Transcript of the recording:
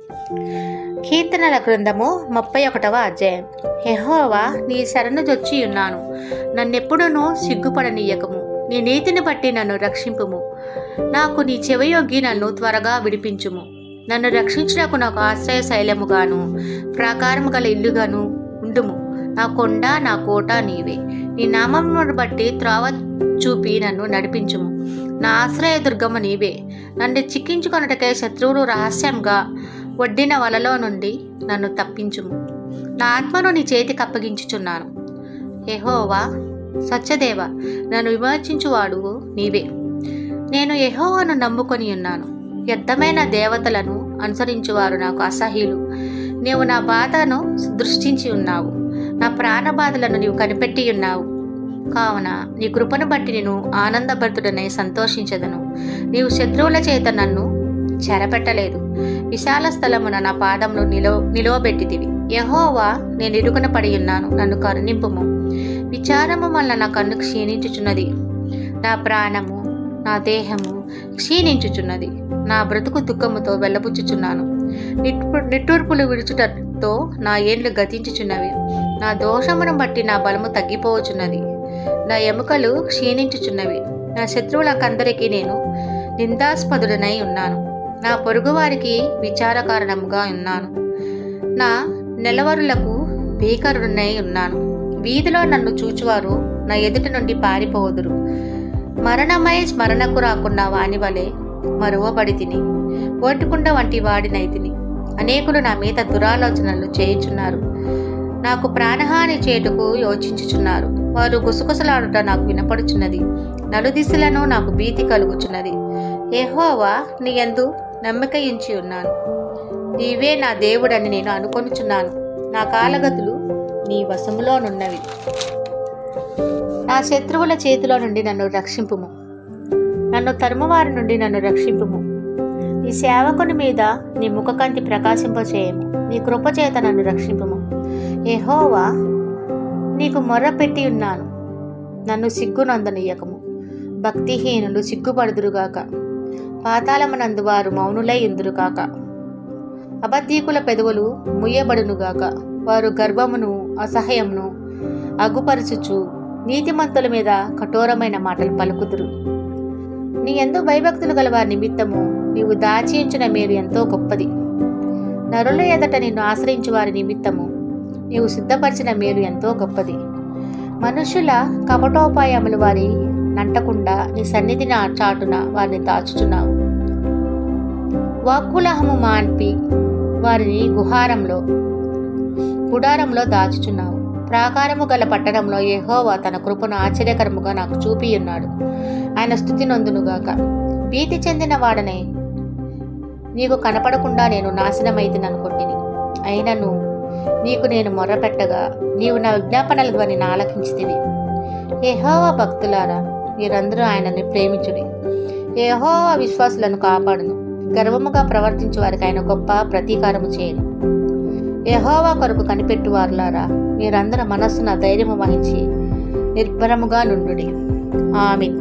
కీర్తనల గ్రంథము 31వ అధ్యాయం. యెహోవా, నీ శరణు జొచ్చి ఉన్నాను, నన్నెప్పుడునూ సిగ్గుపడనీయకము. నీ నీతిని బట్టి నన్ను రక్షింపుము. నాకు నీ చెవియొగ్గి నన్ను త్వరగా విడిపించుము. నన్ను రక్షించుటకు నాకు ఆశ్రయ శైలముగాను ప్రాకారము గల ఇల్లుగాను ఉండుము. నా కొండ నా కోట నీవే. నీ నామమును బట్టి త్రోవ చూపి నన్ను నడిపించుము. నా ఆశ్రయ దుర్గము నీవే. నన్ను చిక్కించుకొనుటకై శత్రువులు రహస్యంగా వడ్డిన వలలో నుండి నన్ను తప్పించుము. నా ఆత్మను నీ చేతికి అప్పగించుచున్నాను. యెహోవా, సత్యదేవ, నన్ను విమోచించువాడు నీవే. నేను యెహోవాను నమ్ముకొని ఉన్నాను. వ్యర్థమైన దేవతలను అనుసరించువారు నాకు అసహ్యులు. నీవు నా బాధను దృష్టించి ఉన్నావు. నా ప్రాణబాధలను నీవు కనిపెట్టి ఉన్నావు. కావున నీ కృపను బట్టి నేను ఆనందభరితుడనై సంతోషించదను. నీవు శత్రువుల చేత నన్ను చెరపెట్టలేదు. విశాల స్థలమున నా పాదమును నిలువబెట్టితివి. యెహోవా, నేను ఇరుకున పడి ఉన్నాను, నన్ను కరుణింపుము. విచారము వలన నా కన్ను క్షీణించుచున్నది. నా ప్రాణము నా దేహము క్షీణించుచున్నది. నా బ్రతుకు దుఃఖముతో వెళ్ళబుచ్చుచున్నాను. నిట్టూర్పులు విడుచుటతో నా ఏండ్లు గతించుచున్నవి. నా దోషమును బట్టి నా బలము తగ్గిపోవచున్నది. నా ఎముకలు క్షీణించుచున్నవి. నా శత్రువులకందరికీ నేను నిందాస్పదుడనై ఉన్నాను. నా పొరుగువారికి విచార కారణముగా ఉన్నాను. నా నెలవరులకు భీకరుడనై ఉన్నాను. వీధిలో నన్ను చూచువారు నా ఎదుట నుండి పారిపోదురు. మరణమై స్మరణకు రాకుండా వాని వలె మరువబడి తిని ఓటుకుండ వంటి వాడినైతిని. అనేకులు నా మీద దురాలోచనలు చేయుచున్నారు. నాకు ప్రాణహాని చేటుకు యోచించుచున్నారు. వారు గుసగుసలాడుట నాకు వినపడుచున్నది. నలుదిశలను నాకు భీతి కలుగుచున్నది. యెహోవా, నీ యందు నమ్మిక ఉంచి ఉన్నాను. నీవే నా దేవుడని నేను అనుకొనుచున్నాను. నా కాలగతులు నీ వశములోనున్నవి. నా శత్రువుల చేతిలో నుండి నన్ను రక్షింపుము. నన్ను తరుమువారి నుండి నన్ను రక్షింపుము. నీ సేవకుని మీద నీ ముఖకాంతి ప్రకాశింపచేయము. నీ కృపచేత నన్ను రక్షింపుము. యెహోవా, నీకు మొర్ర పెట్టి ఉన్నాను, నన్ను సిగ్గునందనీయకము. భక్తిహీనులు సిగ్గుపడుదురుగాక. పాతాళమునందు వారు మౌనులై ఉందురుగాక. అబద్ధీకుల పెదవులు ముయ్యబడునుగాక. వారు గర్వమును అసహ్యమును అగుపరచుచు నీతిమంతుల మీద కఠోరమైన మాటలు పలుకుదురు. నీ యందు భయభక్తులు గల వారి నిమిత్తము నీవు దాచి ఉంచిన మేలు ఎంతో గొప్పది. నరుల ఎదట నిన్ను ఆశ్రయించు వారి నిమిత్తము నీవు సిద్ధపరిచిన మేలు ఎంతో గొప్పది. మనుషుల కపటోపాయములు వారి నంటకుండా నీ సన్నిధిని చాటున వారిని దాచుచున్నావు. వాక్కులహము మాన్పి వారిని గుడారంలో దాచుచున్నావు. ప్రాకారము గల పట్టణంలో యెహోవా తన కృపను ఆశ్చర్యకరముగా నాకు చూపి ఉన్నాడు. ఆయన స్తుతి నొందునుగాక. భీతి చెందిన వాడనే నీకు కనపడకుండా నేను నాశనమైతిననుకొంటిని. అయినను నీకు నేను మొర్రపెట్టగా నీవు నా విజ్ఞాపనల ధ్వనిని ఆలకించితివి. యెహోవా భక్తులారా, మీరందరూ ఆయనని ప్రేమించుడి. యెహోవా విశ్వాసులను కాపాడును. గర్వముగా ప్రవర్తించు వారికి ఆయన గొప్ప ప్రతీకారము చేయను. యెహోవా కొరకు కనిపెట్టువారులారా, మీరందరూ మనస్సున ధైర్యము వహించి నిర్భరముగా నుండుడి. ఆమేన్.